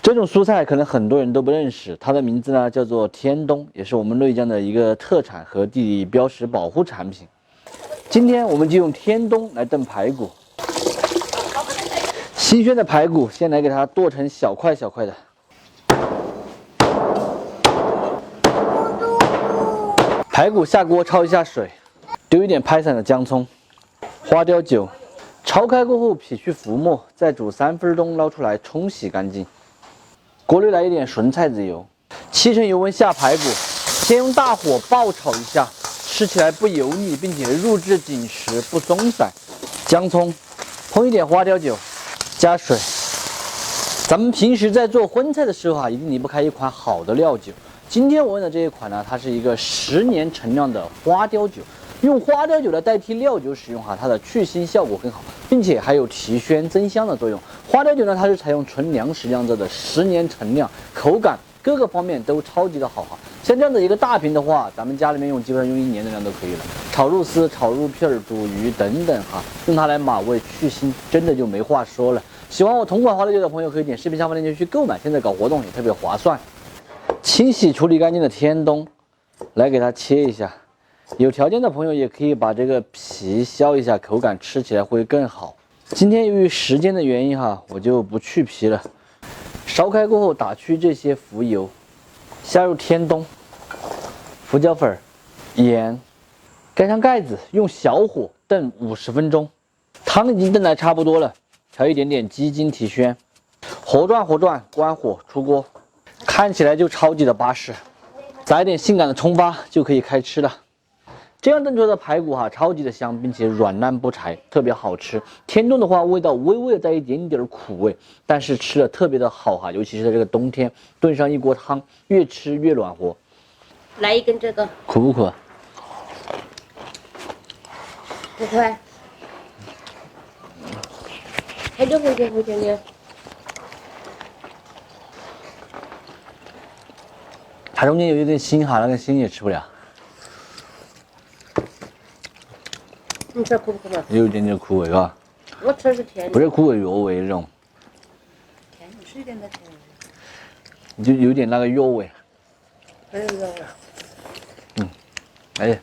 这种蔬菜可能很多人都不认识，它的名字呢叫做天冬，也是我们内江的一个特产和地理标识保护产品。今天我们就用天冬来炖排骨。新鲜的排骨，先来给它剁成小块小块的。排骨下锅焯一下水，丢一点拍散的姜葱、花雕酒，焯开过后撇去浮沫，再煮3分钟，捞出来冲洗干净。锅里来一点纯菜籽油，7成油温下排骨，先用大火爆炒一下，吃起来不油腻，并且入质紧实不松散。姜葱，烹一点花雕酒，加水。咱们平时在做荤菜的时候啊，一定离不开一款好的料酒。今天我用的这一款呢，它是一个10年陈酿的花雕酒。用花雕酒来代替料酒使用它的去腥效果更好，并且还有提鲜增香的作用。花雕酒呢，它是采用纯粮食酿造的10年陈酿，口感各个方面都超级的好像这样的一个大瓶的话，咱们家里面用基本上用1年的量都可以了。炒肉丝、炒肉片、煮鱼等等用它来码味去腥，真的就没话说了。喜欢我同款花雕酒的朋友，可以点视频下方链接去购买，现在搞活动也特别划算。清洗处理干净的天冬，来给它切一下。有条件的朋友也可以把这个皮削一下，口感吃起来会更好。今天由于时间的原因我就不去皮了。烧开过后打去这些浮油，下入天冬、胡椒粉、盐，盖上盖子，用小火炖50分钟。汤已经炖得差不多了，调一点点鸡精提鲜，活转活转，关火出锅，看起来就超级的巴适。撒一点性感的葱花就可以开吃了。这样炖出来的排骨超级的香，并且软烂不柴，特别好吃。天冬的话，味道微微的带一点点苦味，但是吃的特别的好尤其是在这个冬天，炖上一锅汤，越吃越暖和。来一根这个，苦不苦？不会。回去。它中间有一点腥那个腥也吃不了。你吃苦不苦嘛？有一点点苦味我吃的是甜的。不是苦味药味那种。甜的是一点的甜味。就有点那个药味。没有药味。哎。